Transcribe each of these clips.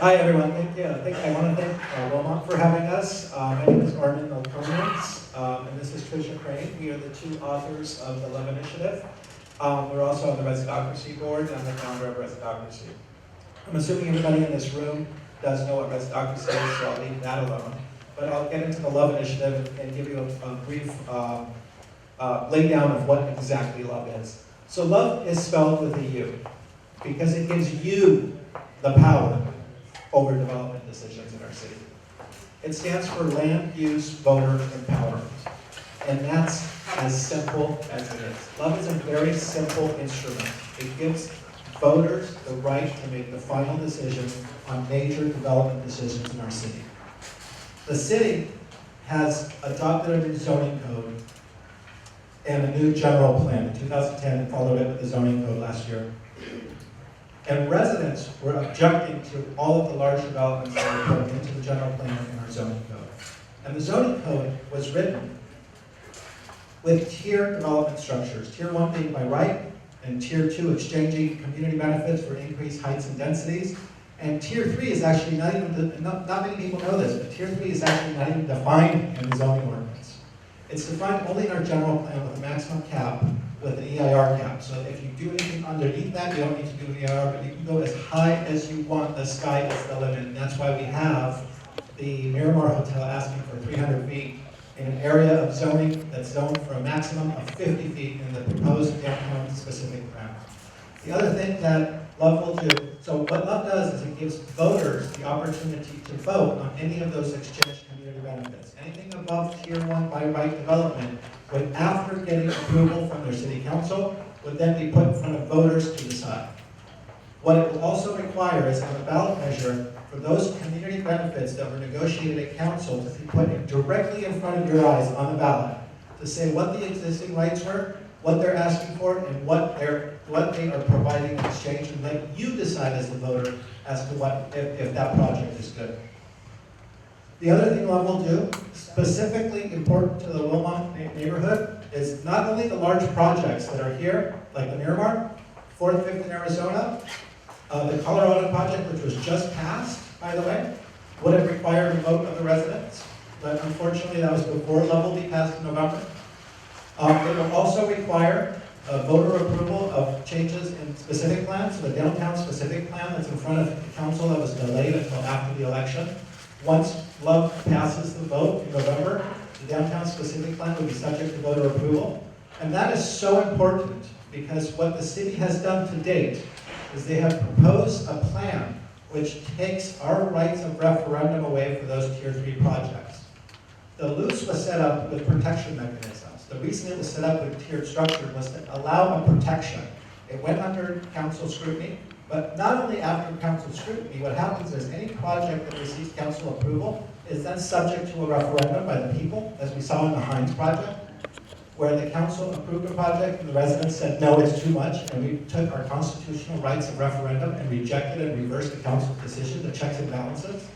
Hi, everyone. Thank you. I want to thank Wilmont for having us. My name is Armin Melkonis, and this is Tricia Crane. We are the two authors of the Love Initiative. We're also on the Residocracy board, and I'm the founder of Residocracy. I'm assuming everybody in this room does know what Residocracy is, so I'll leave that alone. But I'll get into the Love Initiative and give you a brief laydown of what exactly love is. So love is spelled with a U, because it gives you the power over development decisions in our city. It stands for Land Use Voter Empowerment. And that's as simple as it is. Love is a very simple instrument. It gives voters the right to make the final decision on major development decisions in our city. The city has adopted a new zoning code and a new general plan in 2010 and followed it with the zoning code last year. And residents were objecting to all of the large developments that were put into the general plan in our zoning code. And the zoning code was written with tier development structures. Tier 1 being by right, and Tier 2 exchanging community benefits for increased heights and densities. And Tier 3 is actually not even, not many people know this, but Tier 3 is actually not even defined in the zoning ordinance. It's defined only in our general plan with a maximum cap, with an EIR cap. So if you do anything underneath that, you don't need to do an EIR, but you can go as high as you want. The sky is the limit. And that's why we have the Miramar Hotel asking for 300 feet in an area of zoning that's zoned for a maximum of 50 feet in the proposed downtown specific plan. The other thing that Love will do, so what Love does is it gives voters the opportunity to vote on any of those exchange community benefits. Anything above Tier 1 by right development would, after getting approval from their city council, would then be put in front of voters to decide. What it will also require is on a ballot measure for those community benefits that were negotiated at council to be put directly in front of your eyes on the ballot to say what the existing rights were, what they're asking for, and what they are providing in exchange, and let you decide as the voter as to what if that project is good. The other thing Love will do, specifically important to the Wilmont neighborhood, is not only the large projects that are here, like the Miramar, 4th, 5th in Arizona, the Colorado project, which was just passed, by the way, would have required a vote of the residents, but unfortunately that was before Love will be passed in November. It will also require voter approval of changes in specific plans, so the downtown specific plan that's in front of the council that was delayed until after the election. Once Love passes the vote in November, the downtown specific plan will be subject to voter approval. And that is so important because what the city has done to date is they have proposed a plan which takes our rights of referendum away for those Tier 3 projects. The LUS was set up with protection mechanisms. The reason it was set up with tiered structure was to allow a protection. It went under council scrutiny, but not only after council scrutiny, what happens is any project that receives council approval is then subject to a referendum by the people, as we saw in the Hines project, where the council approved a project and the residents said, no, it's too much, and we took our constitutional rights of referendum and rejected and reversed the council's decision, the checks and balances.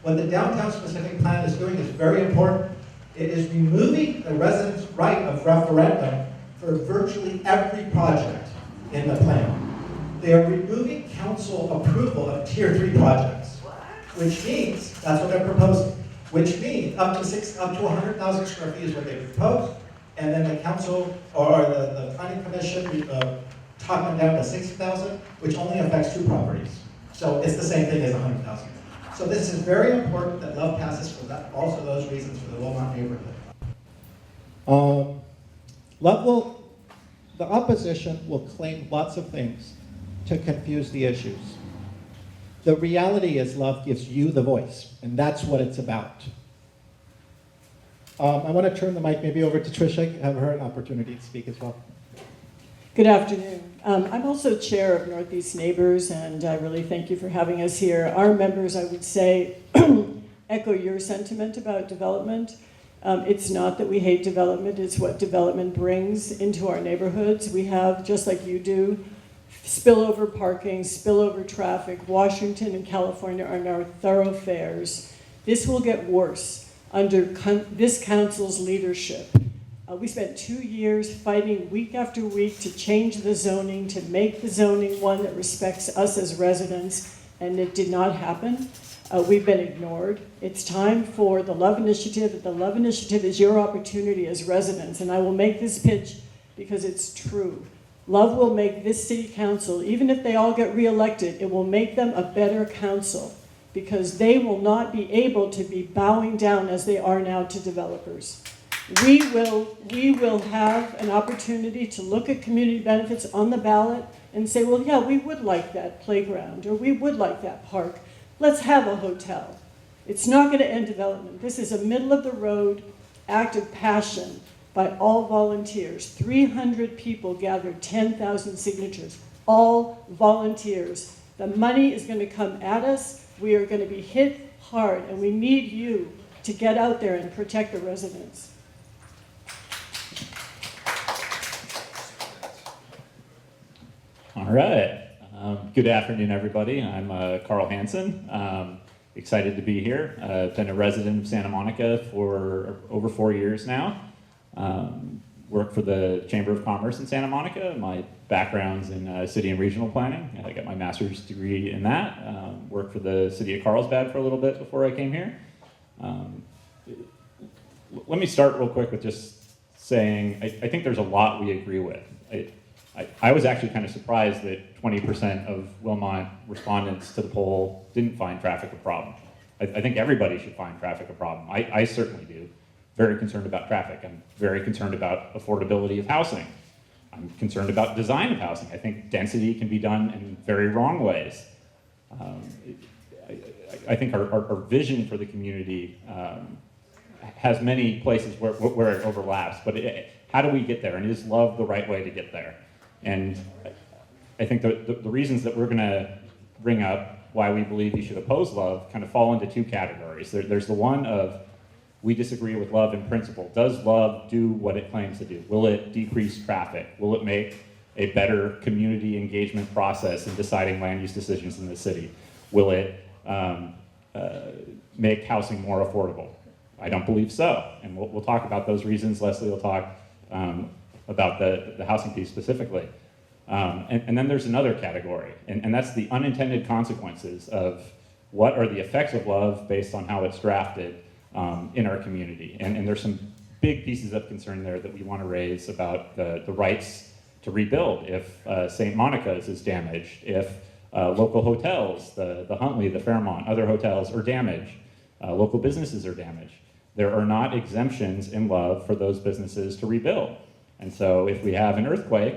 What the downtown specific plan is doing is very important. It is removing the residents' right of referendum for virtually every project in the plan. They are removing council approval of Tier 3 projects, which means, that's what they're proposing, which means up to 100,000 square feet is what they proposed, and then the council, or the planning commission, talked them down to 60,000, which only affects 2 properties. So it's the same thing as 100,000. So this is very important that Love passes for that, also those reasons for the Wilmont neighborhood. The opposition will claim lots of things to confuse the issues. The reality is Love gives you the voice, and that's what it's about. I want to turn the mic maybe over to Tricia, have her an opportunity to speak as well. Good afternoon. I'm also chair of Northeast Neighbors, and I really thank you for having us here. Our members, I would say, echo your sentiment about development. It's not that we hate development, it's what development brings into our neighborhoods. We have, just like you do, spillover parking, spillover traffic. Washington and California are now thoroughfares. This will get worse under this council's leadership. We spent 2 years fighting week after week to change the zoning, to make the zoning one that respects us as residents. and it did not happen. We've been ignored. It's time for the Love Initiative. The Love Initiative is your opportunity as residents, and I will make this pitch because it's true. Love will make this city council, even if they all get reelected, it will make them a better council because they will not be able to be bowing down as they are now to developers. We will have an opportunity to look at community benefits on the ballot and say, well, yeah, we would like that playground, or we would like that park. Let's have a hotel. It's not going to end development. This is a middle-of-the-road act of passion by all volunteers. 300 people gathered 10,000 signatures, all volunteers. The money is going to come at us. We are going to be hit hard, and we need you to get out there and protect the residents. All right. Good afternoon, everybody. I'm Carl Hansen. Excited to be here. I've been a resident of Santa Monica for over 4 years now. Work for the Chamber of Commerce in Santa Monica. My background's in city and regional planning. I got my master's degree in that. Worked for the city of Carlsbad for a little bit before I came here. Let me start real quick with just saying I think there's a lot we agree with. I was actually kind of surprised that 20% of Wilmont respondents to the poll didn't find traffic a problem. I think everybody should find traffic a problem. I certainly do. Very concerned about traffic. I'm very concerned about affordability of housing. I'm concerned about design of housing. I think density can be done in very wrong ways. I think our vision for the community has many places where it overlaps, but how do we get there? And is love the right way to get there? And I think the reasons that we're going to bring up why we believe you should oppose love kind of fall into two categories. There's the one of we disagree with love in principle. Does love do what it claims to do? Will it decrease traffic? Will it make a better community engagement process in deciding land use decisions in the city? Will it make housing more affordable? I don't believe so. And we'll talk about those reasons. Leslie will talk about the housing piece specifically. And then there's another category, and that's the unintended consequences of what are the effects of love based on how it's drafted in our community. And there's some big pieces of concern there that we want to raise about the rights to rebuild if St. Monica's is damaged, if local hotels, the Huntley, the Fairmont, other hotels are damaged, local businesses are damaged. There are not exemptions in love for those businesses to rebuild. And so if we have an earthquake,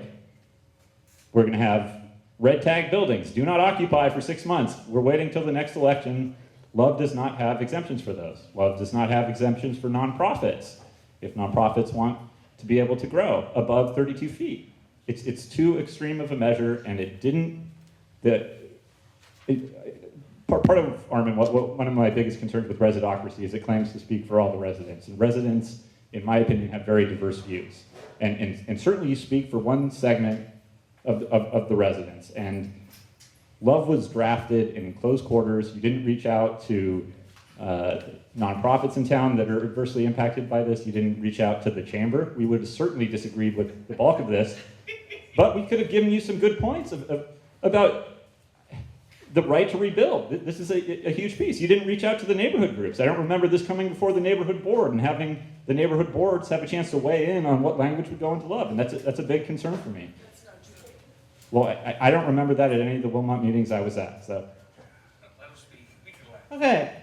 we're going to have red tag buildings, do not occupy for 6 months. We're waiting till the next election. Love does not have exemptions for those. Love does not have exemptions for nonprofits. If nonprofits want to be able to grow above 32 feet. It's too extreme of a measure, and it didn't, part of Armin, one of my biggest concerns with residocracy is it claims to speak for all the residents. And residents, in my opinion, have very diverse views. And certainly you speak for one segment of the residents. And love was drafted in close quarters. You didn't reach out to nonprofits in town that are adversely impacted by this. You didn't reach out to the chamber. We would have certainly disagreed with the bulk of this. But we could have given you some good points about the right to rebuild. This is a huge piece. You didn't reach out to the neighborhood groups. I don't remember this coming before the neighborhood board and having the neighborhood boards have a chance to weigh in on what language would go into love. And that's a big concern for me. Well, I don't remember that at any of the Wilmont meetings I was at. So. Okay.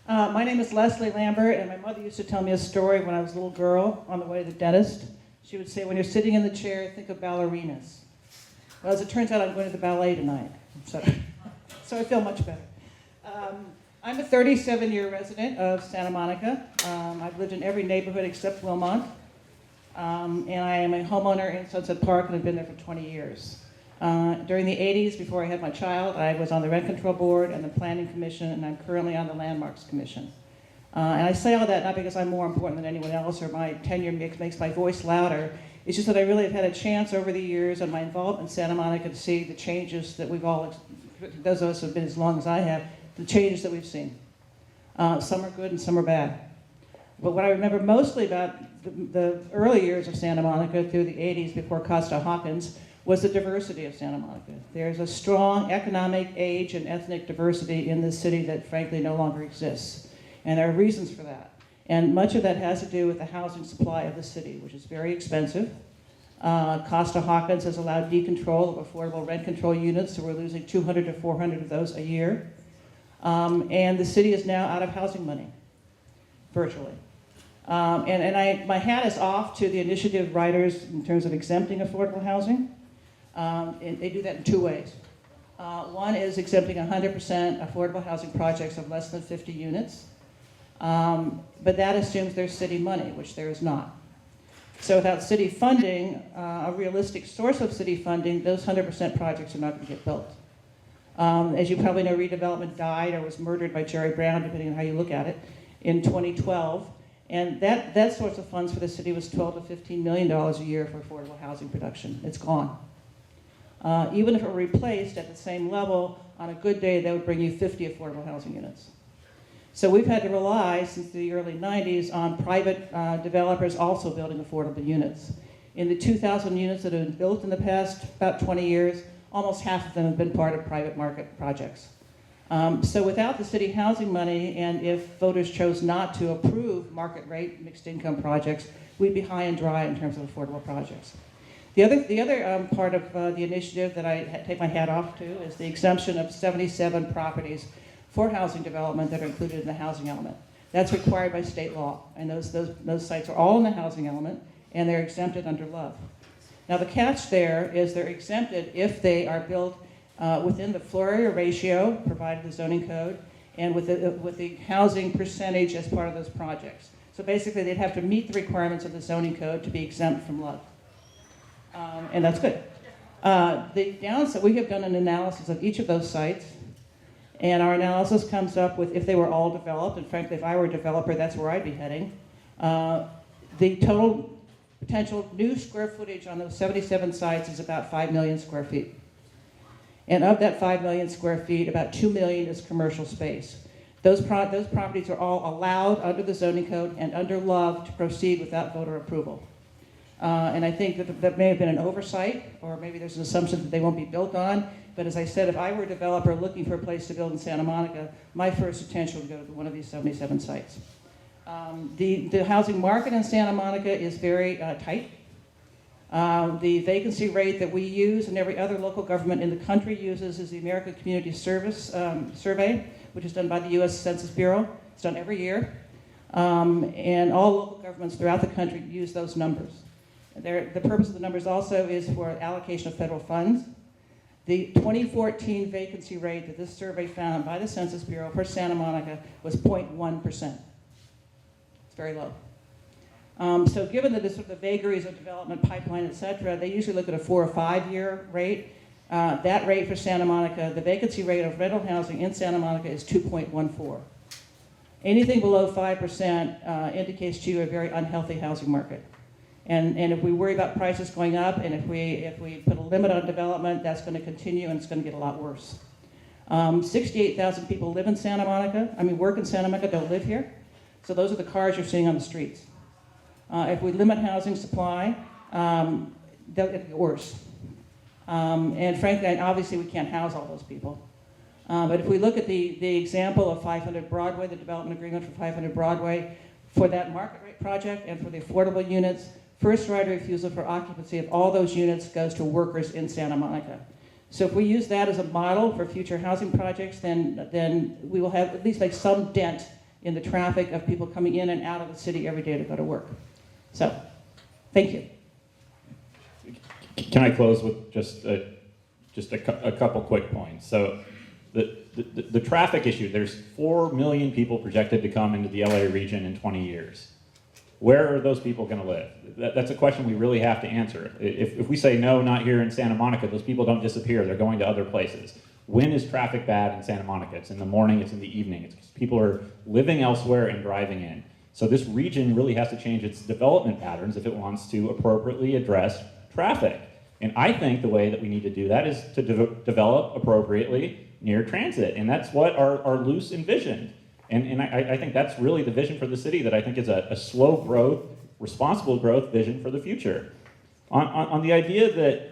My name is Leslie Lambert, and my mother used to tell me a story when I was a little girl on the way to the dentist. She would say, when you're sitting in the chair, think of ballerinas. Well, as it turns out, I'm going to the ballet tonight. So I feel much better. I'm a 37-year resident of Santa Monica. I've lived in every neighborhood except Wilmont. And I am a homeowner in Sunset Park, and I've been there for 20 years. During the 80s, before I had my child, I was on the Rent Control Board and the Planning Commission, and I'm currently on the Landmarks Commission. And I say all that not because I'm more important than anyone else or my tenure makes my voice louder. It's just that I really have had a chance over the years and my involvement in Santa Monica to see the changes that we've all, those of us who have been as long as I have, the changes that we've seen. Some are good and some are bad. But what I remember mostly about the early years of Santa Monica through the 80s before Costa Hawkins was the diversity of Santa Monica. There's a strong economic, age, and ethnic diversity in this city that frankly no longer exists. And there are reasons for that. And much of that has to do with the housing supply of the city, which is very expensive. Costa-Hawkins has allowed decontrol of affordable rent control units, so we're losing 200 to 400 of those a year. And the city is now out of housing money, virtually. My hat is off to the initiative writers in terms of exempting affordable housing. And they do that in two ways. One is exempting 100% affordable housing projects of less than 50 units. But that assumes there's city money, which there is not. So without city funding, a realistic source of city funding, those 100% projects are not going to get built. As you probably know, redevelopment died or was murdered by Jerry Brown, depending on how you look at it, in 2012. And that source of funds for the city was $12 to $15 million a year for affordable housing production. It's gone. Even if it were replaced at the same level, on a good day, that would bring you 50 affordable housing units. So we've had to rely, since the early 90s, on private developers also building affordable units. In the 2,000 units that have been built in the past about 20 years, almost half of them have been part of private market projects. So without the city housing money, and if voters chose not to approve market rate mixed income projects, we'd be high and dry in terms of affordable projects. The other part of the initiative that I take my hat off to is the exemption of 77 properties for housing development that are included in the housing element. That's required by state law, and those sites are all in the housing element, and they're exempted under LUV. Now the catch there is they're exempted if they are built within the floor area ratio provided in the zoning code, and with the housing percentage as part of those projects. So basically they'd have to meet the requirements of the zoning code to be exempt from LUV. And that's good. The downside, we have done an analysis of each of those sites, and our analysis comes up with, if they were all developed, and frankly, if I were a developer, that's where I'd be heading, the total potential new square footage on those 77 sites is about 5 million square feet. And of that 5 million square feet, about 2 million is commercial space. Those properties are all allowed under the zoning code and under LUV to proceed without voter approval. And I think that may have been an oversight, or maybe there's an assumption that they won't be built on. But as I said, if I were a developer looking for a place to build in Santa Monica, my first attention would go to one of these 77 sites. The housing market in Santa Monica is very tight. The vacancy rate that we use and every other local government in the country uses is the American Community Service Survey, which is done by the U.S. Census Bureau. It's done every year. And all local governments throughout the country use those numbers. The purpose of the numbers also is for allocation of federal funds. The 2014 vacancy rate that this survey found by the Census Bureau for Santa Monica was 0.1%. It's very low. So given the vagaries of development pipeline, et cetera, they usually look at a 4 or 5 year rate. That rate for Santa Monica, the vacancy rate of rental housing in Santa Monica is 2.14. Anything below 5% indicates to you a very unhealthy housing market. And if we worry about prices going up, and if we put a limit on development, that's going to continue, and it's going to get a lot worse. 68,000 people live in Santa Monica. Work in Santa Monica, don't live here. So those are the cars you're seeing on the streets. If we limit housing supply, they'll get worse. And frankly, obviously, we can't house all those people. But if we look at the example of 500 Broadway, the development agreement for 500 Broadway, for that market rate project and for the affordable units, first right of refusal for occupancy of all those units goes to workers in Santa Monica. So if we use that as a model for future housing projects, then we will have at least make some dent in the traffic of people coming in and out of the city every day to go to work. So, thank you. Can I close with just a couple quick points? So the traffic issue, there's 4 million people projected to come into the LA region in 20 years. Where are those people going to live? That's a question we really have to answer. If we say no, not here in Santa Monica, those people don't disappear. They're going to other places. When is traffic bad in Santa Monica? It's in the morning, it's in the evening. It's people are living elsewhere and driving in. So this region really has to change its development patterns if it wants to appropriately address traffic. And I think the way that we need to do that is to develop appropriately near transit. And that's what our Luce envisioned. And I think that's really the vision for the city that I think is a slow growth, responsible growth vision for the future. On the idea that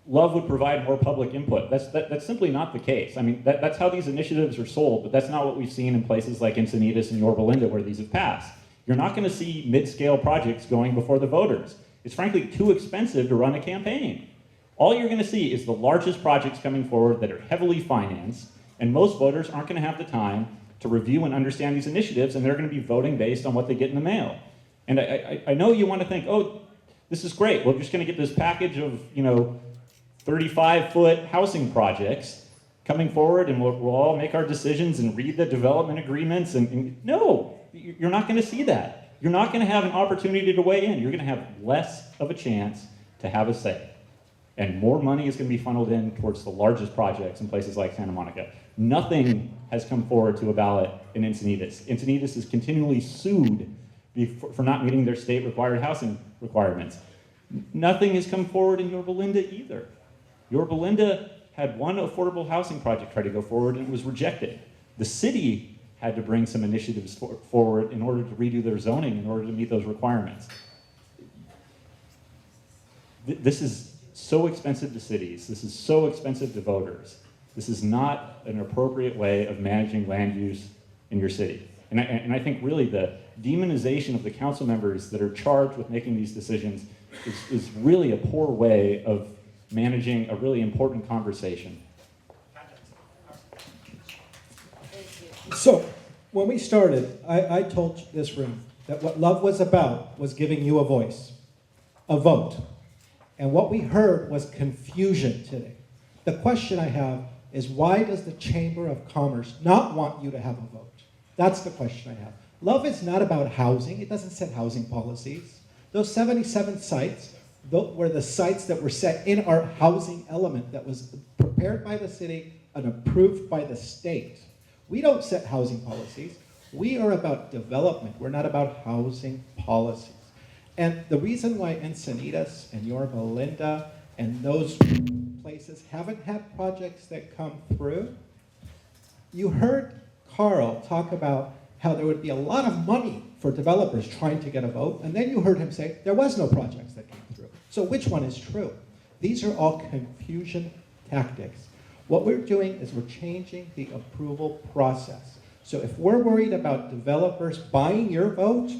Love would provide more public input. That's simply not the case. I mean, that's how these initiatives are sold, but that's not what we've seen in places like Encinitas and Yorba Linda where these have passed. You're not going to see mid-scale projects going before the voters. It's frankly too expensive to run a campaign. All you're going to see is the largest projects coming forward that are heavily financed, and most voters aren't going to have the time to review and understand these initiatives, and they're going to be voting based on what they get in the mail. And I know you want to think, oh, this is great. We're just going to get this package of, 35-foot housing projects coming forward, and we'll all make our decisions and read the development agreements. And no, you're not going to see that. You're not going to have an opportunity to weigh in. You're going to have less of a chance to have a say. And more money is going to be funneled in towards the largest projects in places like Santa Monica. Nothing has come forward to a ballot in Encinitas. Encinitas is continually sued for not meeting their state-required housing requirements. Nothing has come forward in Yorba Linda either. Yorba Linda had one affordable housing project try to go forward and it was rejected. The city had to bring some initiatives forward in order to redo their zoning in order to meet those requirements. This is so expensive to cities. This is so expensive to voters. This is not an appropriate way of managing land use in your city. And I think really the demonization of the council members that are charged with making these decisions is really a poor way of managing a really important conversation. So, when we started, I told this room that what love was about was giving you a voice, a vote. And what we heard was confusion today. The question I have is, why does the Chamber of Commerce not want you to have a vote? That's the question I have. Love is not about housing. It doesn't set housing policies. Those 77 sites were the sites that were set in our housing element that was prepared by the city and approved by the state. We don't set housing policies. We are about development. We're not about housing policies. And the reason why Encinitas and Yorba Linda and those places haven't had projects that come through, you heard Carl talk about how there would be a lot of money for developers trying to get a vote, and then you heard him say there was no projects that came through. So which one is true? These are all confusion tactics. What we're doing is we're changing the approval process. So if we're worried about developers buying your vote,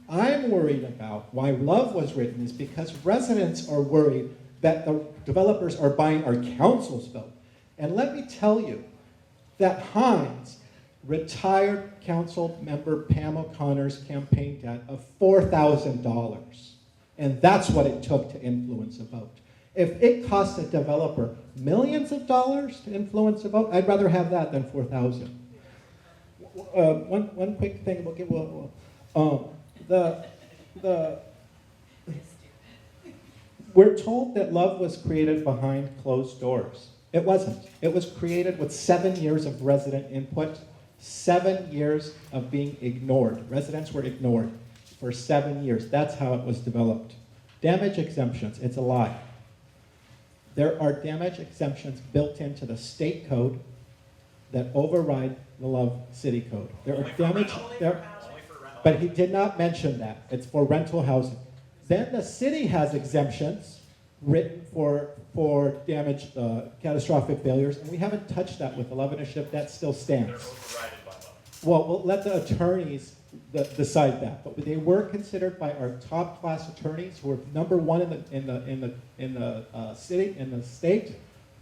I'm worried about why love was written is because residents are worried that the developers are buying our council's vote. And let me tell you that Hines retired council member Pam O'Connor's campaign debt of $4,000. And that's what it took to influence a vote. If it costs a developer millions of dollars to influence a vote, I'd rather have that than $4,000. One quick thing, we're told that love was created behind closed doors. It wasn't. It was created with 7 years of resident input, 7 years of being ignored. Residents were ignored for 7 years. That's how it was developed. Damage exemptions, it's a lie. There are damage exemptions built into the state code that override the Love City Code. There are damage there, but he did not mention that. It's for rental housing. Then the city has exemptions written for damage, catastrophic failures, and we haven't touched that with the Love Initiative. That still stands. They're overridden by law. Well, we'll let the attorneys decide that, but they were considered by our top class attorneys, who are number one in the city, in the state,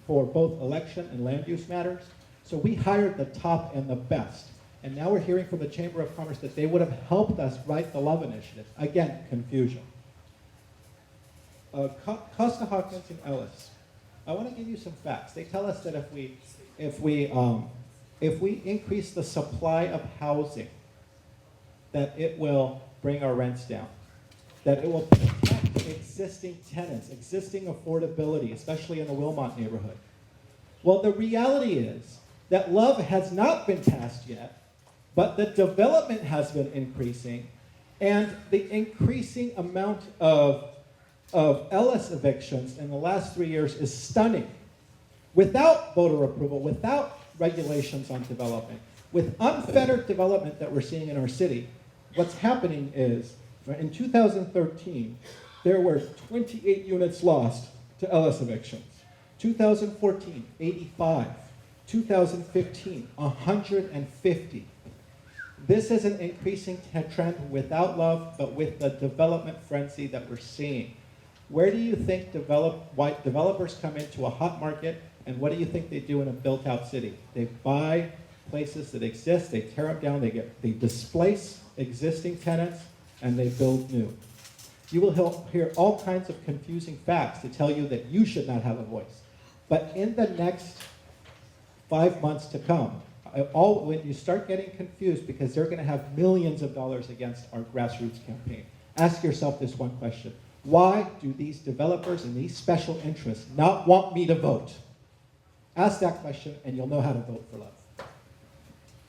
for both election and land use matters. So we hired the top and the best, and now we're hearing from the Chamber of Commerce that they would have helped us write the Love Initiative. Again, confusion. Costa Hawkins and Ellis. I want to give you some facts. They tell us that if we increase the supply of housing, that it will bring our rents down, that it will protect existing tenants, existing affordability, especially in the Wilmont neighborhood. Well, the reality is that Love has not been passed yet, but the development has been increasing, and the increasing amount of Ellis evictions in the last 3 years is stunning. Without voter approval, without regulations on development, with unfettered development that we're seeing in our city, what's happening is, in 2013, there were 28 units lost to Ellis evictions. 2014, 85. 2015, 150. This is an increasing trend without love, but with the development frenzy that we're seeing. Where do you think developers come into a hot market, and what do you think they do in a built-out city? They buy places that exist, they tear them down, they displace existing tenants, and they build new. You will hear all kinds of confusing facts to tell you that you should not have a voice. But in the next 5 months to come, when you start getting confused, because they're going to have millions of dollars against our grassroots campaign, ask yourself this one question. Why do these developers and these special interests not want me to vote? Ask that question and you'll know how to vote for love.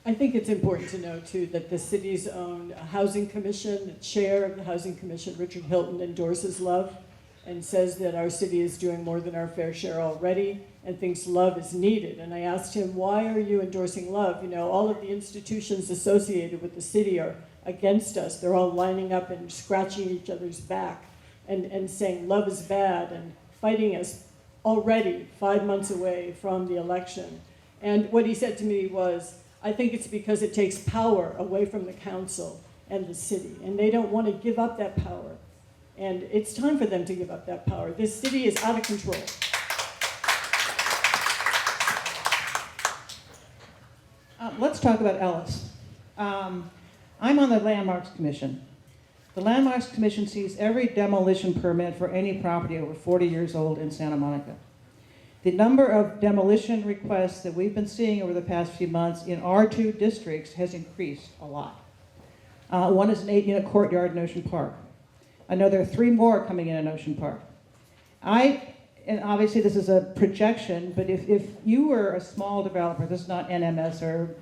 I think it's important to know, too, that the city's own housing commission, the chair of the housing commission, Richard Hilton, endorses love and says that our city is doing more than our fair share already and thinks love is needed. And I asked him, why are you endorsing love? You know, all of the institutions associated with the city are against us. They're all lining up and scratching each other's back and saying love is bad and fighting us already 5 months away from the election. And what he said to me was, I think it's because it takes power away from the council and the city, and they don't want to give up that power. And it's time for them to give up that power. This city is out of control. Let's talk about Ellis. I'm on the Landmarks Commission. The Landmarks Commission sees every demolition permit for any property over 40 years old in Santa Monica. The number of demolition requests that we've been seeing over the past few months in R2 districts has increased a lot. One is an 8-unit courtyard in Ocean Park. I know there are 3 more coming in Ocean Park. And obviously this is a projection, but if you were a small developer, this is not NMS or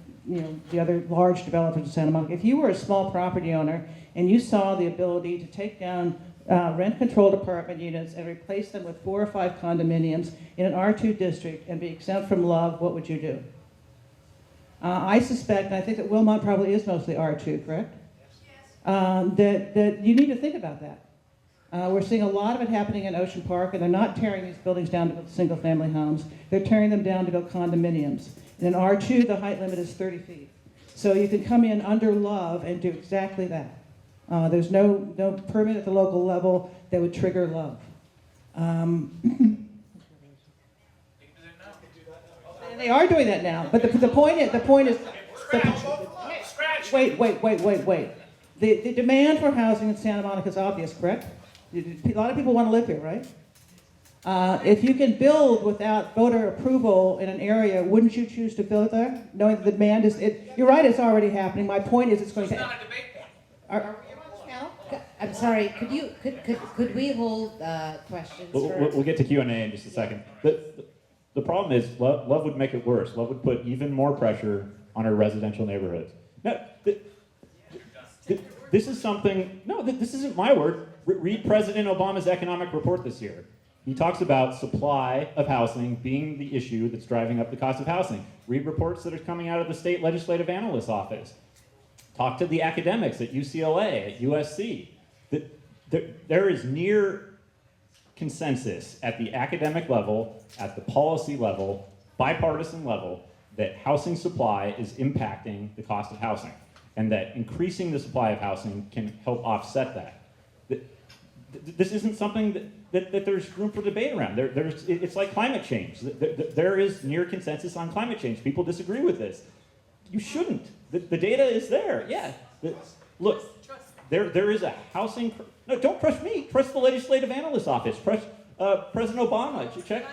the other large developers in Santa Monica, if you were a small property owner and you saw the ability to take down rent-controlled apartment units and replace them with 4 or 5 condominiums in an R2 district and be exempt from love, what would you do? I suspect, and I think that Wilmont probably is mostly R2, correct? Yes. That you need to think about that. We're seeing a lot of it happening in Ocean Park, and they're not tearing these buildings down to build single-family homes. They're tearing them down to build condominiums. In R2, the height limit is 30 feet. So you can come in under love and do exactly that. There's no permit at the local level that would trigger love. And they are doing that now. But the point is. Wait. The demand for housing in Santa Monica is obvious, correct? A lot of people want to live here, right? If you can build without voter approval in an area, wouldn't you choose to build there, knowing the demand is? You're right, it's already happening. My point is, it's going to. It's not a debate point. Are you on this panel? I'm sorry. Could we hold questions? We'll get to Q&A in just a second. The problem is, love would make it worse. Love would put even more pressure on our residential neighborhoods. Now, this is something. No, this isn't my word. Read President Obama's economic report this year. He talks about supply of housing being the issue that's driving up the cost of housing. Read reports that are coming out of the state legislative analyst's office. Talk to the academics at UCLA, at USC. There is near consensus at the academic level, at the policy level, bipartisan level, that housing supply is impacting the cost of housing, and that increasing the supply of housing can help offset that. This isn't something that there's room for debate around. It's like climate change. There is near consensus on climate change. People disagree with this. You shouldn't. The data is there. Yeah. Look, there is a housing. No, don't trust me. Trust the legislative analyst's office. Trust President Obama. Check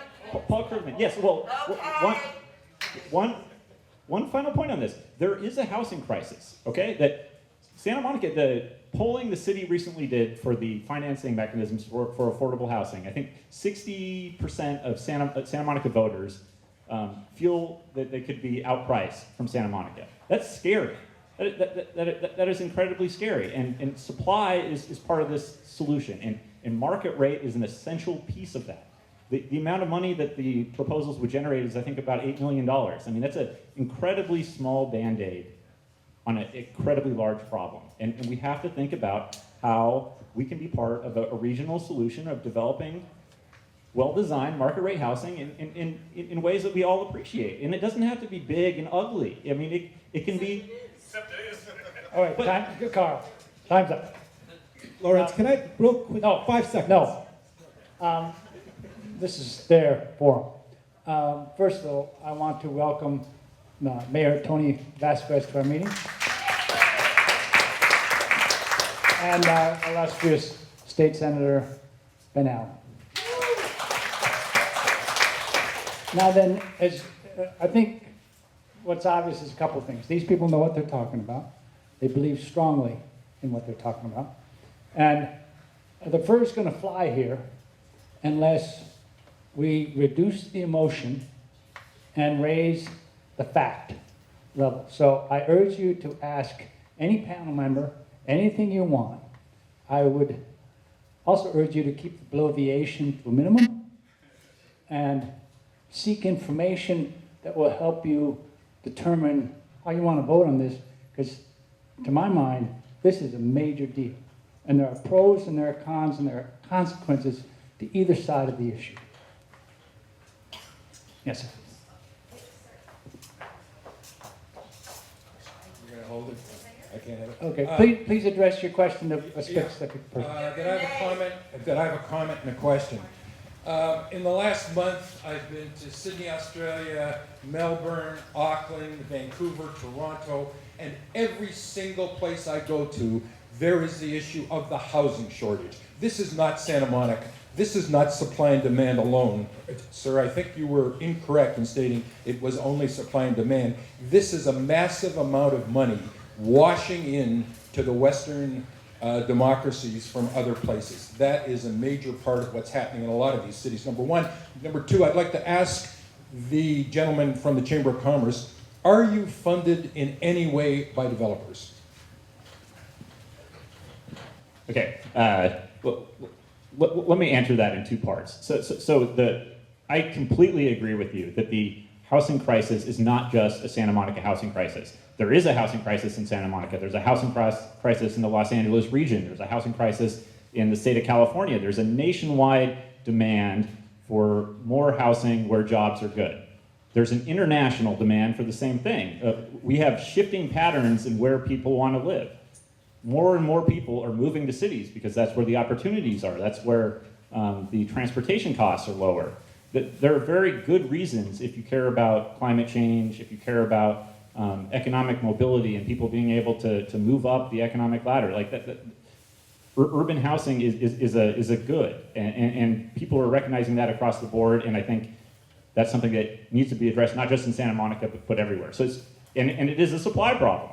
Paul Krugman. Yes. Well, one final point on this. There is a housing crisis. Okay, that Santa Monica, the polling the city recently did for the financing mechanisms for affordable housing, I think 60% of Santa Monica voters feel that they could be outpriced from Santa Monica. That's scary. That is incredibly scary. And supply is part of this solution. And market rate is an essential piece of that. The amount of money that the proposals would generate is, I think, about $8 million. I mean, that's an incredibly small Band-Aid on an incredibly large problem. And we have to think about how we can be part of a regional solution of developing well-designed market rate housing in ways that we all appreciate. And it doesn't have to be big and ugly. I mean, it can be. All right, time, Carl, time's up. Lawrence, can I, real quick, No. 5 seconds? No. This is their forum. First of all, I want to welcome Mayor Tony Vasquez to our meeting. And our illustrious State Senator Ben Allen. Now then, I think what's obvious is a couple of things. These people know what they're talking about. They believe strongly in what they're talking about. And the fur's going to fly here unless we reduce the emotion and raise the fact level. So I urge you to ask any panel member anything you want. I would also urge you to keep the bloviation to a minimum and seek information that will help you determine how you want to vote on this, because to my mind, this is a major deal. And there are pros and there are cons and there are consequences to either side of the issue. Yes, sir. You're gonna hold it? I can't have it. Okay, please address your question of a specific person. That I have a comment and a question. In the last month, I've been to Sydney, Australia, Melbourne, Auckland, Vancouver, Toronto, and every single place I go to, there is the issue of the housing shortage. This is not Santa Monica. This is not supply and demand alone. Sir, I think you were incorrect in stating it was only supply and demand. This is a massive amount of money washing in to the Western democracies from other places. That is a major part of what's happening in a lot of these cities, number one. Number two, I'd like to ask the gentleman from the Chamber of Commerce, are you funded in any way by developers? Okay, let me answer that in two parts. I completely agree with you that the housing crisis is not just a Santa Monica housing crisis. There is a housing crisis in Santa Monica. There's a housing crisis in the Los Angeles region. There's a housing crisis in the state of California. There's a nationwide demand for more housing where jobs are good. There's an international demand for the same thing. We have shifting patterns in where people want to live. More and more people are moving to cities because that's where the opportunities are. That's where the transportation costs are lower. There are very good reasons, if you care about climate change, if you care about economic mobility and people being able to move up the economic ladder. Like urban housing is a good, and people are recognizing that across the board. And I think that's something that needs to be addressed not just in Santa Monica but everywhere. So and it is a supply problem.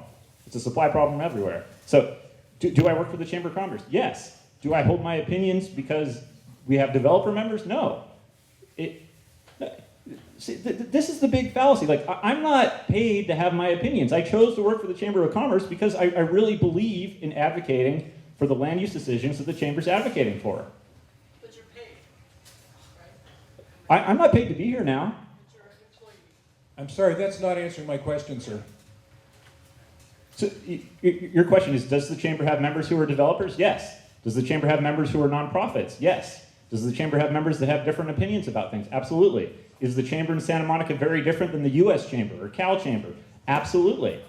It's a supply problem everywhere. So do I work for the Chamber of Commerce? Yes. Do I hold my opinions because we have developer members? No. See, this is the big fallacy. Like, I'm not paid to have my opinions. I chose to work for the Chamber of Commerce because I really believe in advocating for the land use decisions that the Chamber's advocating for. But you're paid, right? I'm not paid to be here now. But you're an employee. I'm sorry, that's not answering my question, sir. So your question is, does the Chamber have members who are developers? Yes. Does the Chamber have members who are nonprofits? Yes. Does the Chamber have members that have different opinions about things? Absolutely. Is the Chamber in Santa Monica very different than the US Chamber or Cal Chamber? Absolutely.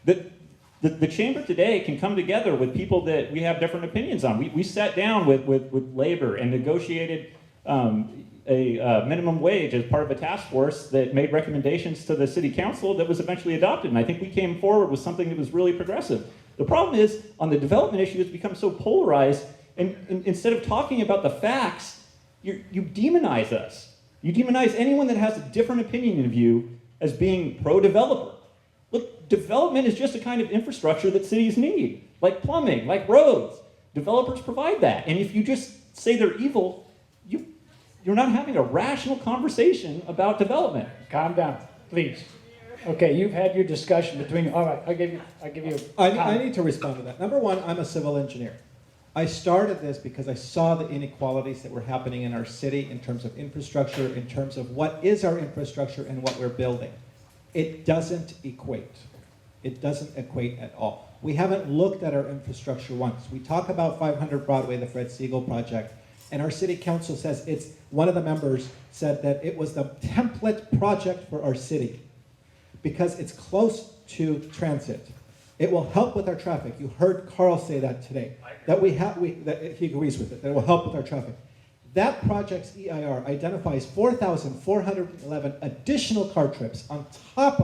The Chamber today can come together with people that we have different opinions on. We sat down with labor and negotiated a minimum wage as part of a task force that made recommendations to the city council that was eventually adopted. And I think we came forward with something that was really progressive. The problem is, on the development issue, it's become so polarized, and instead of talking about the facts, you demonize us. You demonize anyone that has a different opinion of you as being pro-developer. Look, development is just a kind of infrastructure that cities need, like plumbing, like roads. Developers provide that. And if you just say they're evil, you're not having a rational conversation about development. Calm down, please. Okay, you've had your discussion between, all right, I'll give you I need to respond to that. Number one, I'm a civil engineer. I started this because I saw the inequalities that were happening in our city in terms of infrastructure, in terms of what is our infrastructure and what we're building. It doesn't equate. It doesn't equate at all. We haven't looked at our infrastructure once. We talk about 500 Broadway, the Fred Siegel project, And our city council says one of the members said that it was the template project for our city because it's close to transit. It will help with our traffic. You heard Carl say that today, that that he agrees with it, that it will help with our traffic. That project's EIR identifies 4,411 additional car trips on top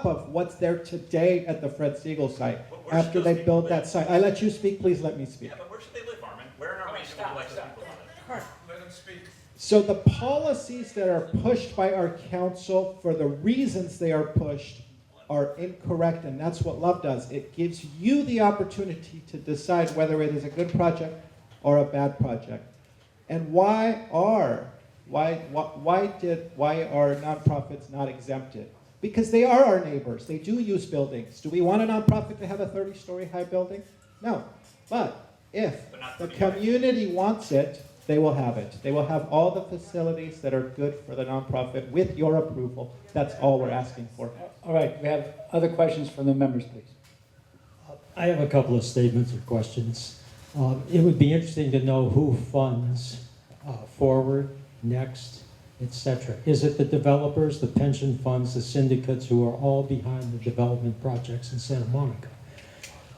of what's there today at the Fred Siegel site after they build that site. I let you speak, please let me speak. Yeah, but where should they live, Armin? Where in our region would you like those people to live? Let him speak. So the policies that are pushed by our council for the reasons they are pushed are incorrect, and that's what Love does. It gives you the opportunity to decide whether it is a good project or a bad project. And why are nonprofits not exempted? Because they are our neighbors. They do use buildings. Do we want a nonprofit to have a 30-story high building? No. But if the community wants it, they will have it. They will have all the facilities that are good for the nonprofit with your approval. That's all we're asking for. All right, we have other questions from the members, please. I have a couple of statements or questions. It would be interesting to know who funds Forward, Next, etc. Is it the developers, the pension funds, the syndicates who are all behind the development projects in Santa Monica?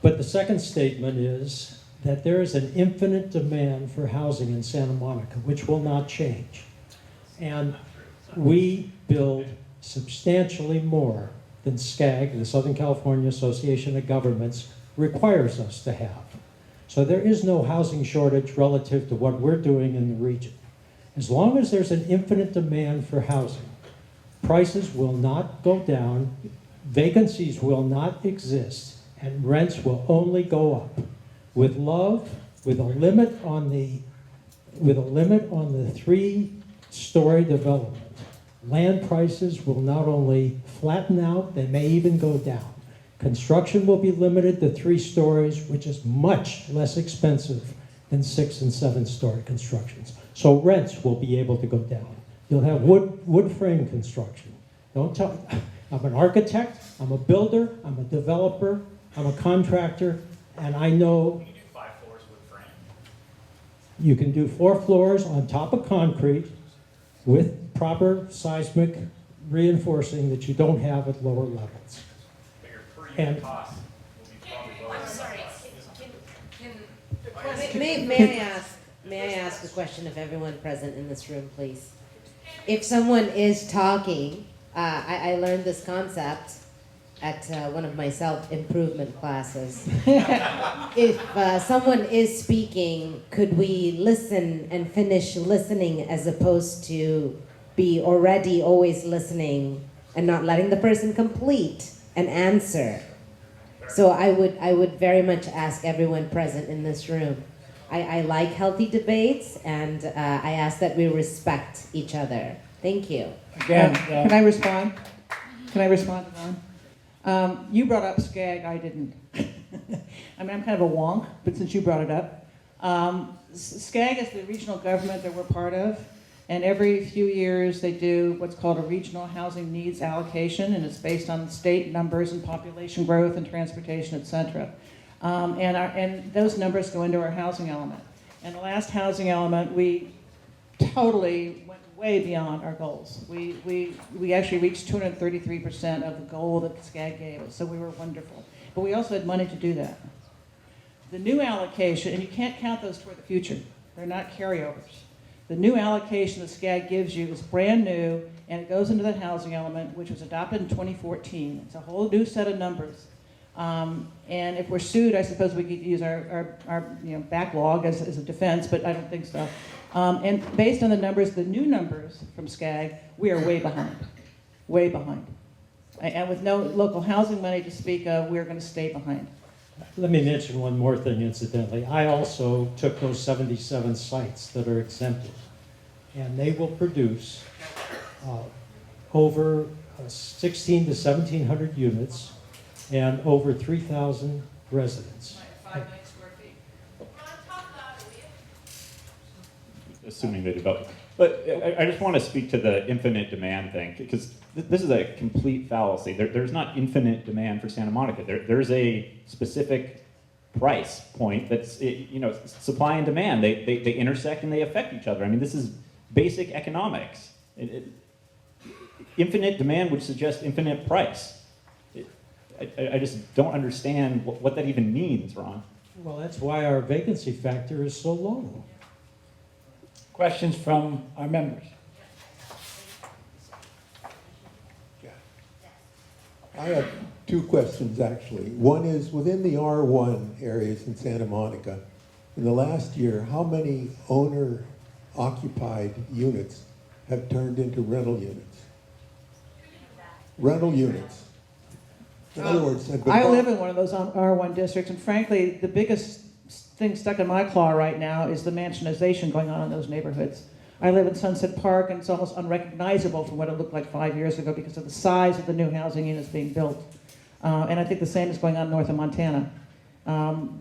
But the second statement is that there is an infinite demand for housing in Santa Monica, which will not change. And we build substantially more than SCAG, the Southern California Association of Governments, requires us to have. So there is no housing shortage relative to what we're doing in the region. As long as there's an infinite demand for housing, prices will not go down, vacancies will not exist, and rents will only go up. With Love, with a limit on the 3-story development, land prices will not only flatten out, they may even go down. Construction will be limited to 3 stories, which is much less expensive than 6- and 7-story constructions. So rents will be able to go down. You'll have wood frame construction. Don't tell, I'm an architect, I'm a builder, I'm a developer, I'm a contractor, and I know You can do 5 floors wood frame. you can do 4 floors on top of concrete with proper seismic reinforcing that you don't have at lower levels. But your per And- unit cost will be probably lower. I'm sorry. Can, May I ask a question of everyone present in this room, please? If someone is talking, I learned this concept at one of my self-improvement classes. If someone is speaking, could we listen and finish listening as opposed to be already always listening and not letting the person complete an answer? So I would very much ask everyone present in this room. I like healthy debates, and I ask that we respect each other. Thank you. Again, Can I respond? Can I respond to Ron? You brought up SCAG, I didn't. I mean, I'm kind of a wonk, but since you brought it up. SCAG is the regional government that we're part of, and every few years they do what's called a regional housing needs allocation, and it's based on state numbers and population growth and transportation, et cetera. And those numbers go into our housing element. And the last housing element, we totally went way beyond our goals. We actually reached 233% of the goal that SCAG gave us, so we were wonderful. But we also had money to do that. The new allocation, and you can't count those toward the future, they're not carryovers. The new allocation that SCAG gives you is brand new, and it goes into the housing element, which was adopted in 2014. It's a whole new set of numbers. And if we're sued, I suppose we could use our backlog as a defense, but I don't think so. And based on the numbers, the new numbers from SCAG, we are way behind, way behind. And with no local housing money to speak of, we're going to stay behind. Let me mention one more thing incidentally. I also took those 77 sites that are exempted, and they will produce over 1,600 to 1,700 units and over 3,000 residents. 5 million square feet. Assuming they develop. But I just want to speak to the infinite demand thing, because this is a complete fallacy. There's not infinite demand for Santa Monica. There's a specific price point that's, you know, supply and demand. They intersect and they affect each other. I mean, this is basic economics. Infinite demand would suggest infinite price. I just don't understand what that even means, Ron. Well, that's why our vacancy factor is so low. Questions from our members? I have two questions, actually. One is, within the R1 areas in Santa Monica, in the last year, how many owner-occupied units have turned into rental units? Rental units. In other words, have been I bought- live in one of those R1 districts, and frankly, the biggest thing stuck in my claw right now is the mansionization going on in those neighborhoods. I live in Sunset Park, and it's almost unrecognizable from what it looked like 5 years ago because of the size of the new housing units being built. And I think the same is going on north of Montana.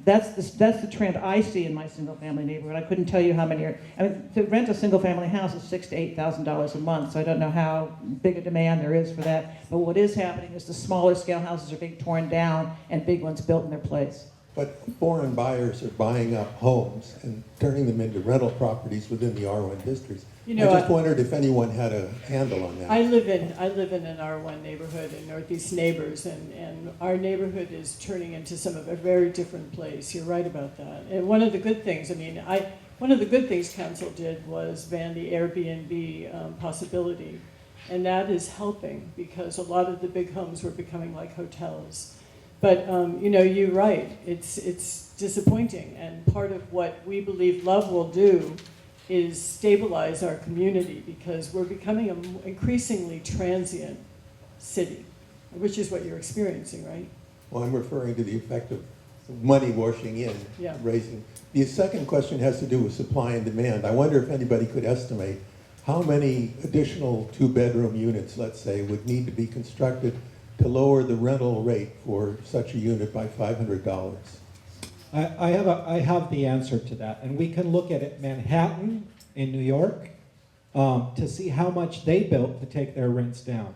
That's the trend I see in my single-family neighborhood. I couldn't tell you how many are. I mean, to rent a single-family house is $6,000 to $8,000 a month, so I don't know how big a demand there is for that. But what is happening is the smaller scale houses are being torn down and big ones built in their place. But foreign buyers are buying up homes and turning them into rental properties within the R1 districts. You know, I just wondered if anyone had a handle on that. I live in an R1 neighborhood in Northeast Neighbors, and our neighborhood is turning into some of a very different place. You're right about that. And one of the good things, one of the good things council did was ban the Airbnb possibility, and that is helping because a lot of the big homes were becoming like hotels. But you know, you're right. It's disappointing, and part of what we believe love will do is stabilize our community because we're becoming an increasingly transient city, which is what you're experiencing, right? Well, I'm referring to the effect of money washing in, Yeah. raising. The second question has to do with supply and demand. I wonder if anybody could estimate how many additional two-bedroom units, let's say, would need to be constructed to lower the rental rate for such a unit by $500. I have the answer to that, and we can look at it, Manhattan in New York, to see how much they built to take their rents down.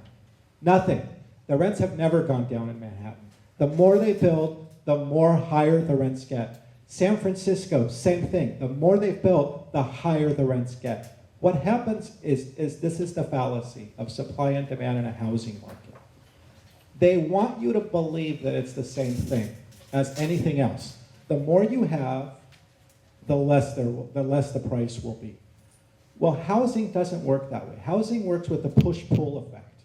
Nothing. The rents have never gone down in Manhattan. The more they build, the more higher the rents get. San Francisco, same thing. The more they've built, the higher the rents get. What happens is this is the fallacy of supply and demand in a housing market. They want you to believe that it's the same thing as anything else. The more you have, the less the price will be. Well, housing doesn't work that way. Housing works with the push-pull effect.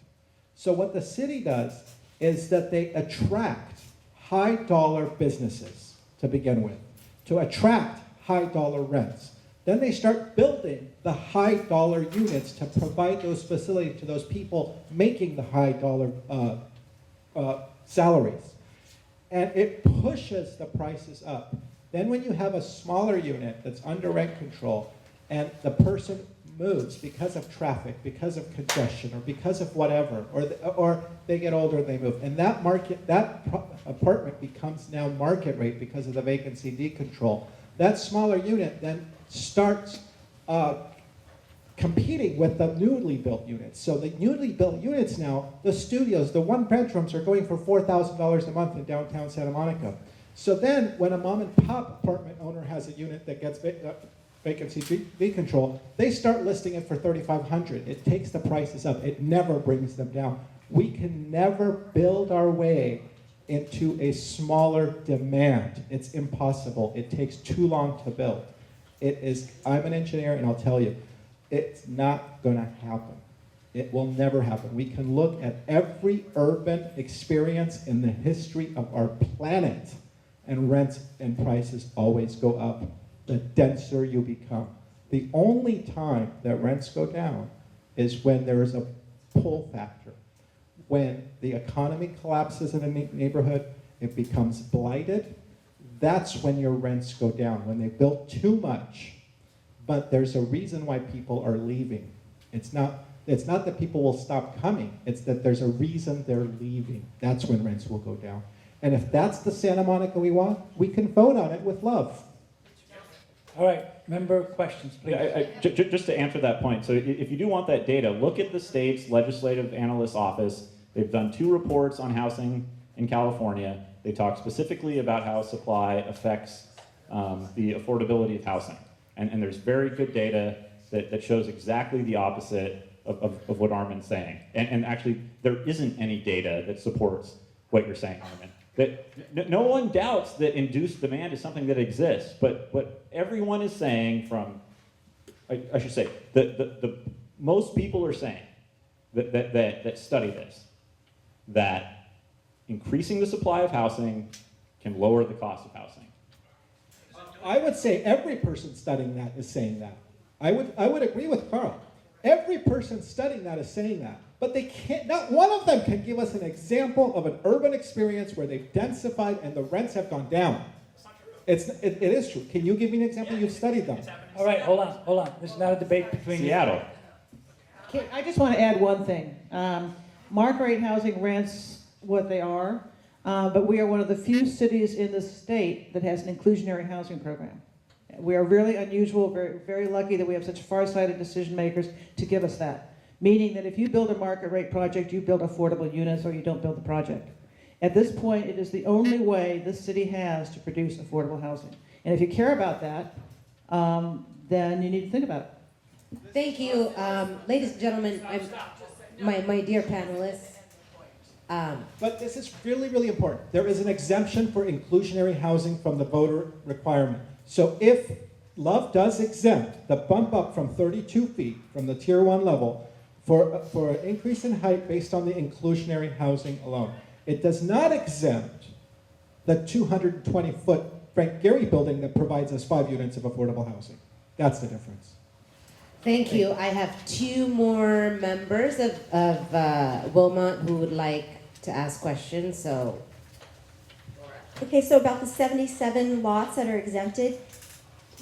So what the city does is that they attract high-dollar businesses to begin with, to attract high-dollar rents. Then they start building the high-dollar units to provide those facilities to those people making the high-dollar salaries. And it pushes the prices up. Then when you have a smaller unit that's under rent control and the person moves because of traffic, because of congestion, or because of whatever, or they get older and they move, and that apartment becomes now market rate because of the vacancy decontrol. That smaller unit then starts competing with the newly built units. So the newly built units now, the studios, the one bedrooms are going for $4,000 a month in downtown Santa Monica. So then when a mom and pop apartment owner has a unit that gets vacancy decontrol, they start listing it for $3,500. It takes the prices up. It never brings them down. We can never build our way into a smaller demand. It's impossible. It takes too long to build. I'm an engineer and I'll tell you, it's not going to happen. It will never happen. We can look at every urban experience in the history of our planet, and rents and prices always go up the denser you become. The only time that rents go down is when there is a pull factor. When the economy collapses in a neighborhood, it becomes blighted. That's when your rents go down, when they built too much. But there's a reason why people are leaving. It's not that people will stop coming. It's that there's a reason they're leaving. That's when rents will go down. And if that's the Santa Monica we want, we can vote on it with love. All right, member questions, please. Just to answer that point, so if you do want that data, look at the state's legislative analyst's office. They've done 2 reports on housing in California. They talk specifically about how supply affects the affordability of housing. And there's very good data that shows exactly the opposite of what Armin's saying. And actually, there isn't any data that supports what you're saying, Armin. That no one doubts that induced demand is something that exists, but what everyone is saying from, I should say, the most people are saying that study this, that increasing the supply of housing can lower the cost of housing. I would say every person studying that is saying that. I would agree with Carl. Every person studying that is saying that. But they can't, not one of them can give us an example of an urban experience where they've densified and the rents have gone down. It is true. Can you give me an example? You've studied them. All right, hold on. This is not a debate between you. Seattle. Okay, I just want to add one thing. Market rate housing rents what they are, but we are one of the few cities in the state that has an inclusionary housing program. We are really unusual, very, very lucky that we have such far-sighted decision makers to give us that. Meaning that if you build a market rate project, you build affordable units or you don't build the project. At this point, it is the only way this city has to produce affordable housing. And if you care about that, then you need to think about it. Thank you, ladies and gentlemen, my dear panelists. But this is really, really important. There is an exemption for inclusionary housing from the voter requirement. So if Love does exempt the bump up from 32 feet from the tier 1 level for an increase in height based on the inclusionary housing alone. It does not exempt the 220-foot Frank Gehry building that provides us 5 units of affordable housing. That's the difference. Thank you. I have 2 more members of Wilmont who would like to ask questions, so. Okay, so about the 77 lots that are exempted,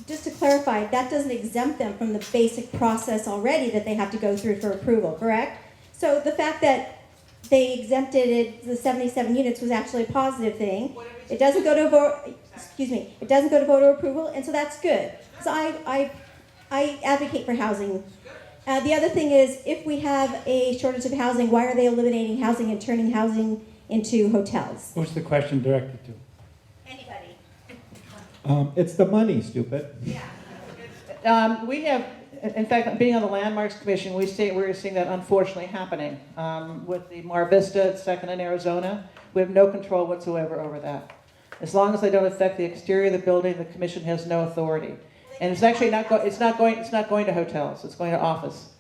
just to clarify, that doesn't exempt them from the basic process already that they have to go through for approval, correct? So the fact that they exempted it, the 77 units was actually a positive thing. It doesn't go to vote, it doesn't go to voter approval, and so that's good. So I advocate for housing. The other thing is, if we have a shortage of housing, why are they eliminating housing and turning housing into hotels? Who's the question directed to? Anybody. It's the money, stupid. We have, in fact, being on the Landmarks Commission, we're seeing that unfortunately happening. With the Mar Vista at 2nd in Arizona, we have no control whatsoever over that. As long as they don't affect the exterior of the building, the commission has no authority. And it's actually not going to hotels. It's going to office.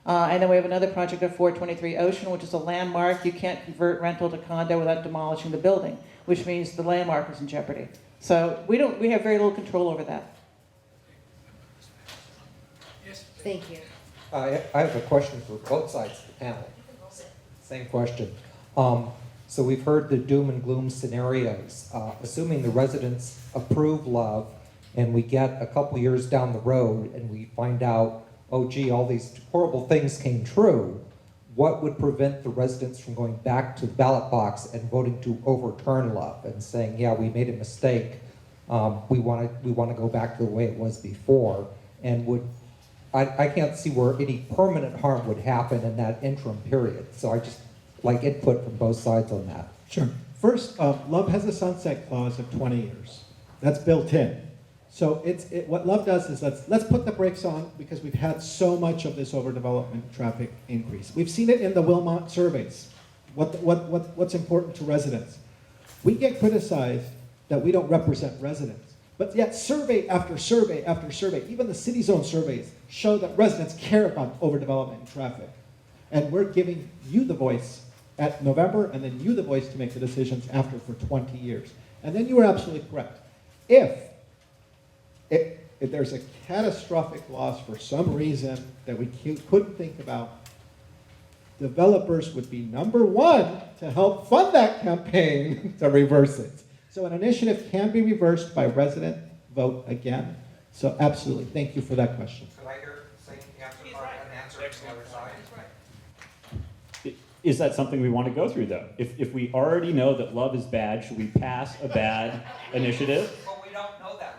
And then we have another project at 423 Ocean, which is a landmark. You can't convert rental to condo without demolishing the building, which means the landmark is in jeopardy. So we have very little control over that. Thank you. I have a question for both sides of the panel. Same question. So we've heard the doom and gloom scenarios. Assuming the residents approve Love, and we get a couple years down the road and we find out, oh gee, all these horrible things came true, what would prevent the residents from going back to the ballot box and voting to overturn Love and saying, yeah, we made a mistake, we want to go back to the way it was before? And I can't see where any permanent harm would happen in that interim period. So I just like input from both sides on that. Sure. First, Love has a sunset clause of 20 years. That's built in. So what Love does is let's put the brakes on because we've had so much of this overdevelopment traffic increase. We've seen it in the Wilmont surveys. What's important to residents? We get criticized that we don't represent residents, but yet survey after survey after survey, even the city's own surveys, show that residents care about overdevelopment and traffic. And we're giving you the voice at November, and then you the voice to make the decisions after for 20 years. And then you are absolutely correct. If there's a catastrophic loss for some reason that we couldn't think about, developers would be number one to help fund that campaign to reverse it. So an initiative can be reversed by resident vote again. So absolutely, thank you for that question. Could I hear the same answer from the other side? Is that something we want to go through, though? If we already know that Love is bad, should we pass a bad initiative? But we don't know that.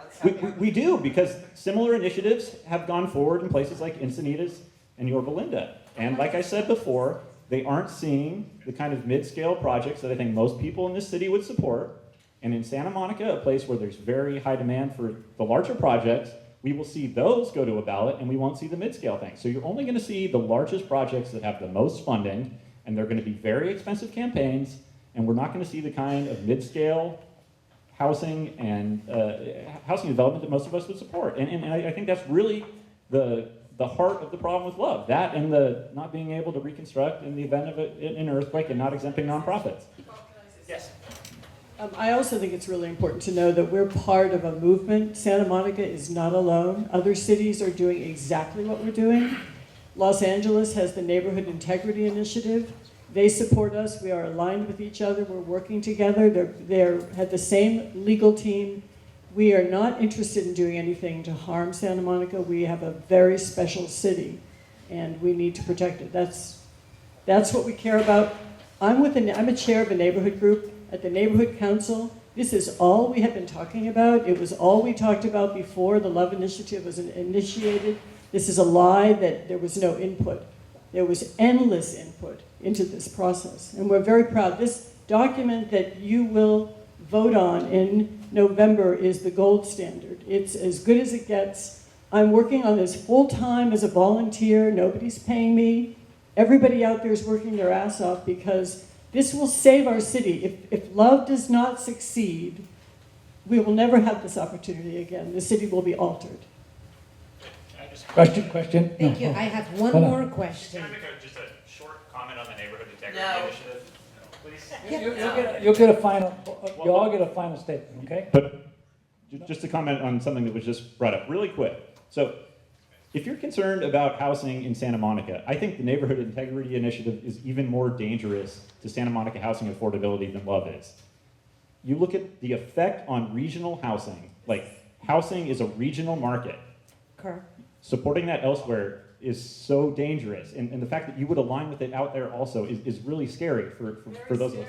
We do, because similar initiatives have gone forward in places like Encinitas and Yorba Linda. And like I said before, they aren't seeing the kind of mid-scale projects that I think most people in this city would support. And in Santa Monica, a place where there's very high demand for the larger projects, we will see those go to a ballot and we won't see the mid-scale things. So you're only gonna see the largest projects that have the most funding, and they're gonna be very expensive campaigns, and we're not gonna see the kind of mid-scale housing and housing development that most of us would support. And I think that's really the heart of the problem with Love. That and the not being able to reconstruct in the event of an earthquake and not exempting nonprofits. Yes. I also think it's really important to know that we're part of a movement. Santa Monica is not alone. Other cities are doing exactly what we're doing. Los Angeles has the Neighborhood Integrity Initiative. They support us. We are aligned with each other. We're working together. They're had the same legal team. We are not interested in doing anything to harm Santa Monica. We have a very special city, and we need to protect it. That's what we care about. I'm a chair of a neighborhood group at the neighborhood council. This is all we have been talking about. It was all we talked about before the Love Initiative was initiated. This is a lie that there was no input. There was endless input into this process, and we're very proud. This document that you will vote on in November is the gold standard. It's as good as it gets. I'm working on this full-time as a volunteer. Nobody's paying me. Everybody out there is working their ass off because this will save our city. If Love does not succeed, we will never have this opportunity again. The city will be altered. Question? Thank No. you. I have one Hold on. more question. Can I make just a short comment on the Neighborhood Integrity No. Initiative, please? You'll get a final, you'll all get a final statement, okay? But just to comment on something that was just brought up really quick. So if you're concerned about housing in Santa Monica, I think the Neighborhood Integrity Initiative is even more dangerous to Santa Monica housing affordability than Love is. You look at the effect on regional housing, like housing is a regional market. Correct. Supporting that elsewhere is so dangerous. And the fact that you would align with it out there also is really scary for those of us.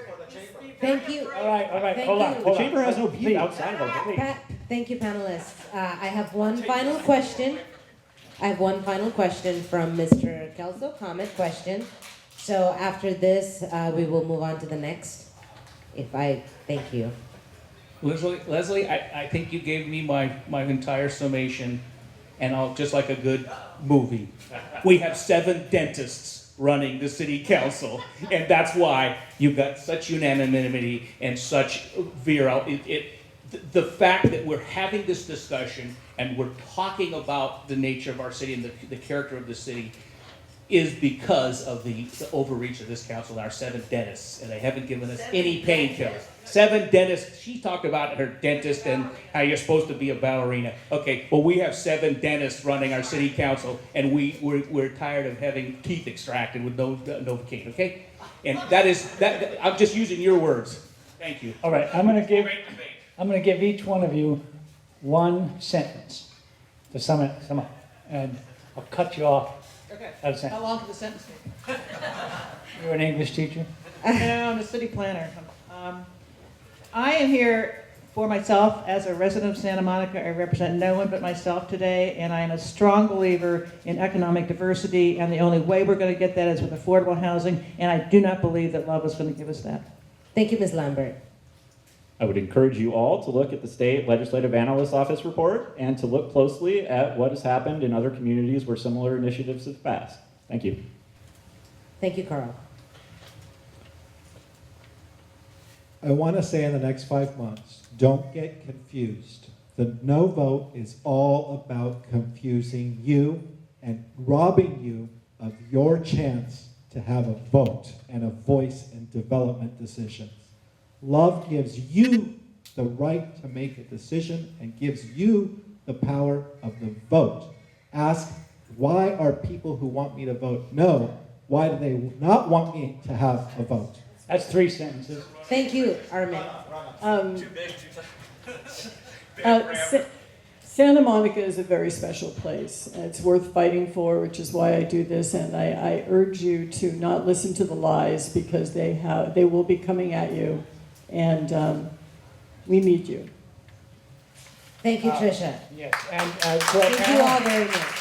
Thank you. All right, Thank hold on, you. The chamber has no beef Please. outside of our debate. Thank you, panelists. I have one final question. I have one final question from Mr. Kelso, comment question. So after this, we will move on to the next. Thank you. Leslie, I think you gave me my entire summation, and I'll just like a good movie. We have 7 dentists running the city council, and that's why you've got such unanimity and such virile. The fact that we're having this discussion and we're talking about the nature of our city and the character of the city is because of the overreach of this council and our 7 dentists, and they haven't given us any painkillers. 7 dentists. She talked about her dentist and how you're supposed to be a ballerina. Okay, well, we have 7 dentists running our city council, and we're tired of having teeth extracted with Novocaine. Okay, and that. I'm just using your words. Thank you. All right, I'm gonna give Great debate. each one of you one sentence to sum it up, and I'll cut you off Okay. at a sentence. How long could the sentence take? You're an English teacher? No, I'm a city planner. I am here for myself as a resident of Santa Monica. I represent no one but myself today, and I am a strong believer in economic diversity, and the only way we're going to get that is with affordable housing, and I do not believe that Love is going to give us that. Thank you, Ms. Lambert. I would encourage you all to look at the State Legislative Analyst Office report and to look closely at what has happened in other communities where similar initiatives have passed. Thank you. Thank you, Carl. I want to say in the next 5 months, don't get confused. The no vote is all about confusing you and robbing you of your chance to have a vote and a voice in development decisions. Love gives you the right to make a decision and gives you the power of the vote. Ask, why are people who want me to vote no? Why do they not want me to have a vote? That's 3 sentences. Thank you, Armin. Santa Monica is a very special place. And it's worth fighting for, which is why I do this. And I urge you to not listen to the lies because they will be coming at you. And we need you. Thank you, Tricia. Yes, and Thank you all very much.